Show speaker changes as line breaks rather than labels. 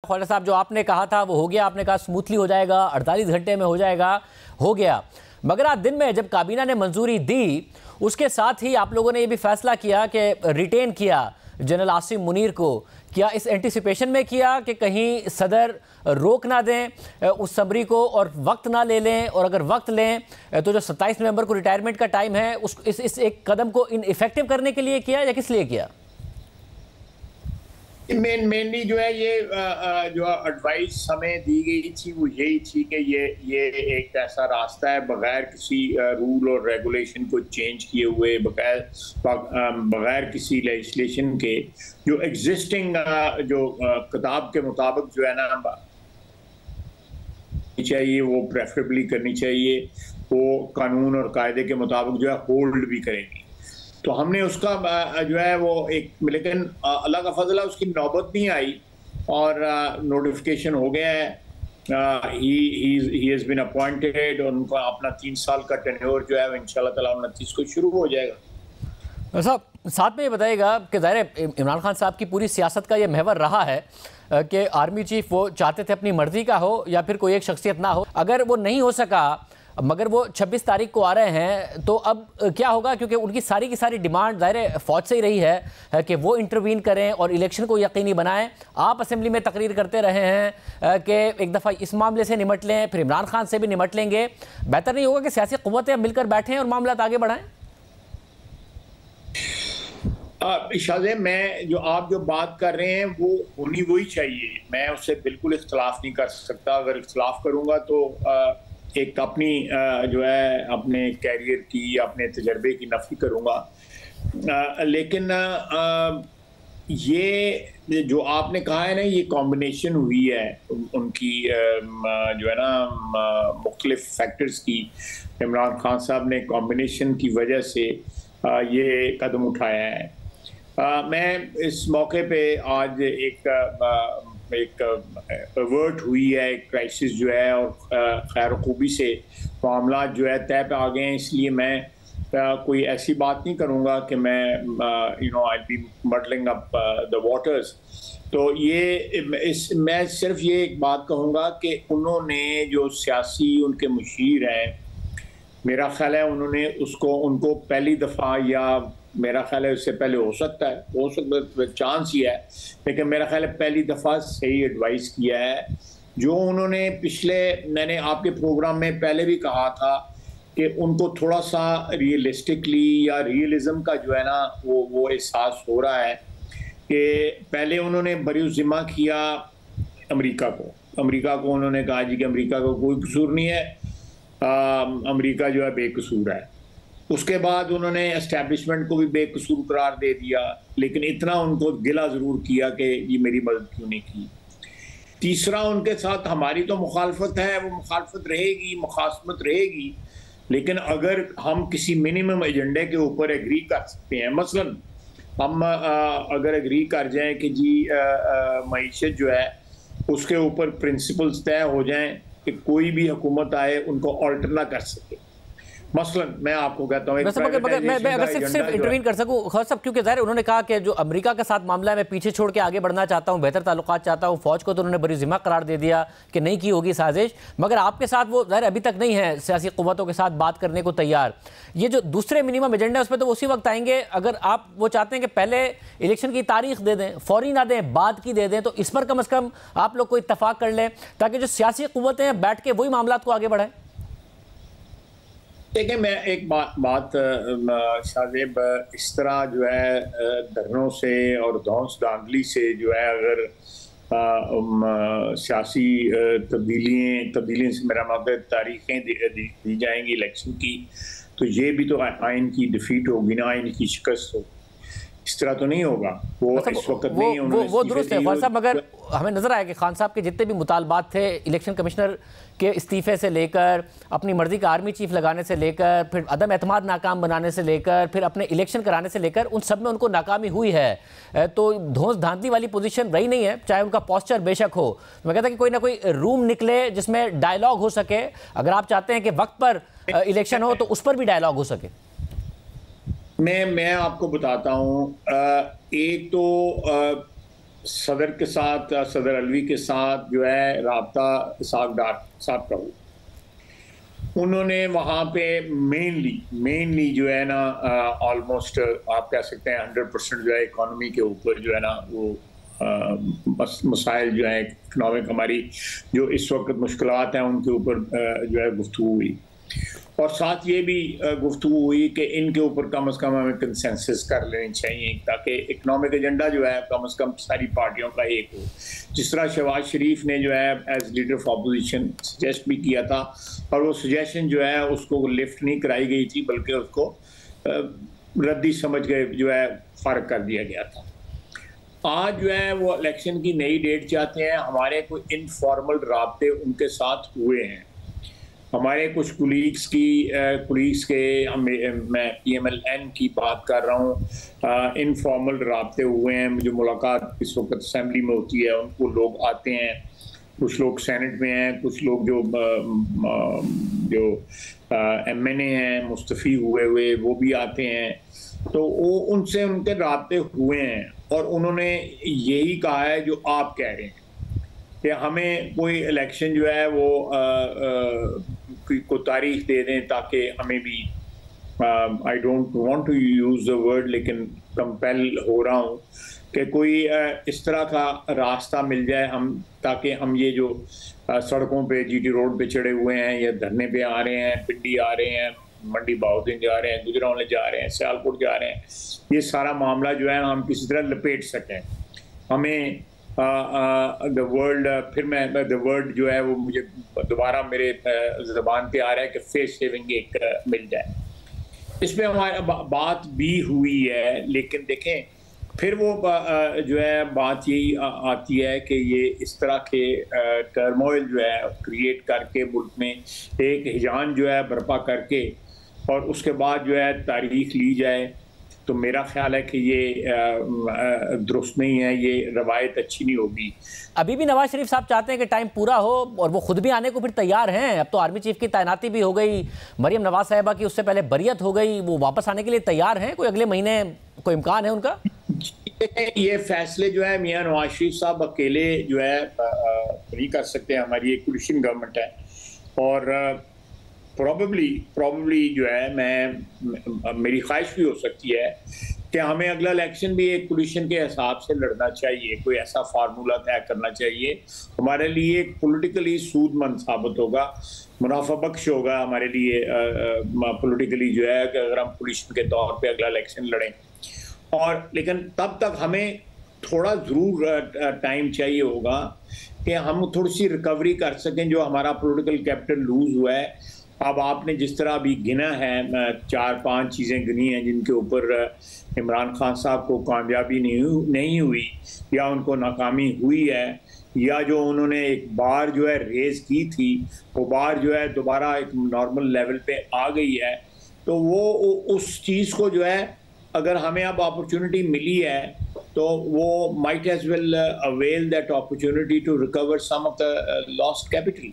ख्वाजा साहब, जो आपने कहा था वो हो गया, आपने कहा स्मूथली हो जाएगा, 48 घंटे में हो जाएगा, हो गया। मगर आज दिन में जब काबीना ने मंजूरी दी, उसके साथ ही आप लोगों ने ये भी फैसला किया कि रिटेन किया जनरल आसिम मुनीर को। क्या इस एंटिसिपेशन में किया कि कहीं सदर रोक ना दें उस समरी को और वक्त ना ले लें, और अगर वक्त लें तो जो 27 नवंबर को रिटायरमेंट का टाइम है इस एक कदम को इनइफेक्टिव करने के लिए किया, या किस लिए किया?
मेनली जो है ये जो एडवाइस हमें दी गई थी वो यही थी कि ये एक ऐसा रास्ता है बगैर किसी रूल और रेगुलेशन को चेंज किए हुए, बगैर किसी लेजिस्लेशन के, जो एग्जिस्टिंग जो किताब के मुताबिक जो है ना चाहिए वो प्रेफरेबली करनी चाहिए, वो कानून और कायदे के मुताबिक जो है होल्ड भी करेंगी। तो हमने उसका जो है वो एक, लेकिन अल्लाह का फजल है उसकी नौबत नहीं आई और नोटिफिकेशन हो गया है। ही हैज बीन अपॉइंटेड और उनका अपना 3 साल का टेन्योर जो है इंशाल्लाह ताला 29 को शुरू हो जाएगा।
साहब साथ में ये बताइएगा कि ज़ाहिर इमरान खान साहब की पूरी सियासत का ये महवर रहा है कि आर्मी चीफ वो चाहते थे अपनी मर्जी का हो या फिर कोई एक शख्सियत ना हो। अगर वो नहीं हो सका मगर वो 26 तारीख को आ रहे हैं तो अब क्या होगा? क्योंकि उनकी सारी की सारी डिमांड ज़ाहिर फौज से ही रही है कि वो इंटरवीन करें और इलेक्शन को यकीनी बनाएं। आप असेंबली में तकरीर करते रहे हैं कि एक दफ़ा इस मामले से निमट लें, फिर इमरान खान से भी निमट लेंगे। बेहतर नहीं होगा कि सियासी क़ुव्वतें मिलकर बैठें और मामला आगे बढ़ाएं?
शाज़े, मैं जो आप जो बात कर रहे हैं वो होनी वही चाहिए, मैं उससे बिल्कुल इख्तलाफ नहीं कर सकता। अगर इख्तलाफ करूँगा तो एक अपनी जो है अपने कैरियर की, अपने तजर्बे की नफ़ी करूँगा। लेकिन ये जो आपने कहा है ना, ये कॉम्बिनेशन हुई है उनकी जो है ना मुख्तलिफ फैक्टर्स की। इमरान खान साहब ने कॉम्बिनेशन की वजह से ये कदम उठाया है। मैं इस मौके पे आज एक वर्ट हुई है, एक क्राइसिस जो है, और खैर खूबी से मामला जो है तय पे आ गए हैं, इसलिए मैं कोई ऐसी बात नहीं करूँगा कि मैं आई B muddling up the waters. तो मैं सिर्फ ये एक बात कहूँगा कि उन्होंने जो सियासी उनके मुशीर हैं, मेरा ख्याल है उन्होंने उनको पहली दफ़ा, या मेरा ख्याल है उससे पहले हो सकता है चांस ही है, लेकिन मेरा ख्याल है पहली दफ़ा सही एडवाइस किया है। जो उन्होंने मैंने आपके प्रोग्राम में पहले भी कहा था कि उनको थोड़ा सा रियलिस्टिकली या रियलिज्म का जो है ना वो एहसास हो रहा है कि पहले उन्होंने बरीउज़्ज़िम्मा किया अमेरिका को उन्होंने कहा जी कि अमेरिका का कोई कसूर नहीं है, अमेरिका जो है बेकसूर है। उसके बाद उन्होंने एस्टैब्लिशमेंट को भी बेकसूर करार दे दिया, लेकिन इतना उनको गिला ज़रूर किया कि ये मेरी मदद क्यों नहीं की। तीसरा, उनके साथ हमारी तो मुखालफत है, वो मुखालफत रहेगी, मुखासमत रहेगी, लेकिन अगर हम किसी मिनिमम एजेंडे के ऊपर एग्री कर सकते हैं, मसलन हम अगर एग्री कर जाएं कि जी मईशत जो है उसके ऊपर प्रिंसिपल्स तय हो जाएं कि कोई भी हुकूमत आए उनको ऑल्टर ना कर सके। मसलन मैं आपको कहता हूँ,
मैं अगर सिर्फ इंटरवीन कर सकूं खान साहब, क्योंकि ज़ाहिर उन्होंने कहा कि जो अमेरिका के साथ मामला है मैं पीछे छोड़ के आगे बढ़ना चाहता हूं, बेहतर ताल्लुकात चाहता हूं। फौज को तो उन्होंने बरीउज़्ज़िम्मा करार दे दिया कि नहीं की होगी साजिश, मगर आपके साथ वो ज़ाहिर अभी तक नहीं है सियासी क़ुव्वतों के साथ बात करने को तैयार। ये जो दूसरे मिनिमम एजेंडा है उस पर तो उसी वक्त आएंगे। अगर आप वो चाहते हैं कि पहले इलेक्शन की तारीख दे दें, फौरी ना दें, बाद की दे दें, तो इस पर कम से कम आप लोग कोई इत्तफाक कर लें ताकि जो सियासी क़ुव्वतें हैं बैठ के वही मामला को आगे बढ़ाएं।
देखिए, मैं एक बात शाहजेब, इस तरह जो है धरनों से और धौंस धांधली से जो है अगर सियासी तब्दीलियों से मेरा मतलब तारीखें दी जाएंगी इलेक्शन की, तो ये भी तो आइन की डिफीट होगी ना, आइन की शिकस्त होगी। इस तरह तो नहीं होगा, वो इस वक्त नहीं,
वो दुरुस्त है खान साहब। मगर हमें नजर आया कि खान साहब के जितने भी मुतालबात थे इलेक्शन कमिश्नर के इस्तीफे से लेकर, अपनी मर्जी का आर्मी चीफ लगाने से लेकर, फिर अदम एतमाद नाकाम बनाने से लेकर, फिर अपने इलेक्शन कराने से लेकर, उन सब में उनको नाकामी हुई है। तो धौंस धांधली वाली पोजीशन रही नहीं है, चाहे उनका पोस्चर बेशक हो। मैं कहता कि कोई ना कोई रूम निकले जिसमें डायलॉग हो सके। अगर आप चाहते हैं कि वक्त पर इलेक्शन हो तो उस पर भी डायलॉग हो सके।
मैं आपको बताता हूँ, एक तो सदर के साथ, सदर अलवी के साथ जो है राब्ता इसहाक डार साहब का हुआ। उन्होंने वहाँ पे मेनली जो है ना ऑलमोस्ट आप कह सकते हैं 100% जो है इकोनॉमी के ऊपर जो है ना वो मसाइल जो है इकोनॉमिक हमारी जो इस वक्त मुश्किलात हैं उनके ऊपर जो है गुफ्तगू हुई। और साथ ये भी गुफ्तगू हुई कि इनके ऊपर कम से कम हमें कंसेंसस कर लेनी चाहिए ताकि इकनॉमिक एजेंडा जो है कम से कम सारी पार्टियों का एक हो। जिस तरह शहबाज शरीफ ने जो है as leader of opposition suggest भी किया था और वो सजेशन जो है उसको लिफ्ट नहीं कराई गई थी बल्कि उसको रद्दी समझ गए जो है फ़र्क कर दिया गया था। आज जो है वो इलेक्शन की नई डेट चाहते हैं। हमारे कोई इनफॉर्मल राब्ते उनके साथ हुए हैं। हमारे कुछ कुलीग्स के मैं PMLN की बात कर रहा हूँ, इनफॉर्मल राब्ते हुए हैं। जो मुलाकात इस वक्त असेंबली में होती है उनको लोग आते हैं, कुछ लोग सेनेट में हैं, कुछ लोग जो MNA हैं मुस्तफ़ी हुए वो भी आते हैं। तो वो उनसे उनके राब्ते हुए हैं और उन्होंने यही कहा है जो आप कह रहे हैं कि हमें कोई इलेक्शन जो है वो को तारीख दे दें ताकि हमें भी I don't want to use the word लेकिन कंपेल हो रहा हूँ कि कोई इस तरह का रास्ता मिल जाए हम ताकि हम ये जो सड़कों पे GT रोड पे चढ़े हुए हैं या धरने पे आ रहे हैं, पिंडी आ रहे हैं, मंडी बहाउद्दीन जा रहे हैं, गुजरांवाले जा रहे हैं, सियालकोट जा रहे हैं, ये सारा मामला जो है हम किसी तरह लपेट सकें। हमें द वर्ड जो है वो मुझे दोबारा मेरे ज़बान पे आ रहा है कि फेस सेविंग एक मिल जाए। इसमें हमारी बात भी हुई है लेकिन देखें फिर वो जो है बात यही आती है कि ये इस तरह के टर्मोइल जो है क्रिएट करके मुल्क में एक हिजान जो है बर्पा करके और उसके बाद जो है तारीख ली जाए तो मेरा ख्याल है कि ये दुरुस्त नहीं है, ये रवायत अच्छी नहीं होगी।
अभी भी नवाज शरीफ साहब चाहते हैं कि टाइम पूरा हो और वो खुद भी आने को फिर तैयार हैं। अब तो आर्मी चीफ की तैनाती भी हो गई, मरियम नवाज साहिबा की उससे पहले बरियत हो गई, वो वापस आने के लिए तैयार हैं। कोई अगले महीने कोई इम्कान है उनका?
ये फैसले जो है मियां नवाज शरीफ साहब अकेले जो है नहीं कर सकते। हमारी एक कोलिशन गवर्नमेंट है और प्रॉबली जो है मेरी ख्वाहिश भी हो सकती है कि हमें अगला इलेक्शन भी एक कोलिशन के हिसाब से लड़ना चाहिए। कोई ऐसा फार्मूला तय करना चाहिए हमारे लिए पॉलिटिकली सूदमंद साबित होगा, मुनाफा बख्श होगा हमारे लिए पॉलिटिकली जो है कि अगर हम कोलिशन के तौर पे अगला इलेक्शन लड़ें। और लेकिन तब तक हमें थोड़ा ज़रूर टाइम चाहिए होगा कि हम थोड़ी सी रिकवरी कर सकें जो हमारा पॉलिटिकल कैपिटल लूज़ हुआ है। अब आपने जिस तरह अभी गिना है 4-5 चीज़ें गिनी हैं जिनके ऊपर इमरान खान साहब को कामयाबी नहीं हुई या उनको नाकामी हुई है या जो उन्होंने एक बार जो है रेज़ की थी वो बार जो है दोबारा एक नॉर्मल लेवल पे आ गई है। तो वो उस चीज़ को जो है अगर हमें अब अपॉर्चुनिटी मिली है तो वो might as well avail that opportunity to recover some of the lost capital.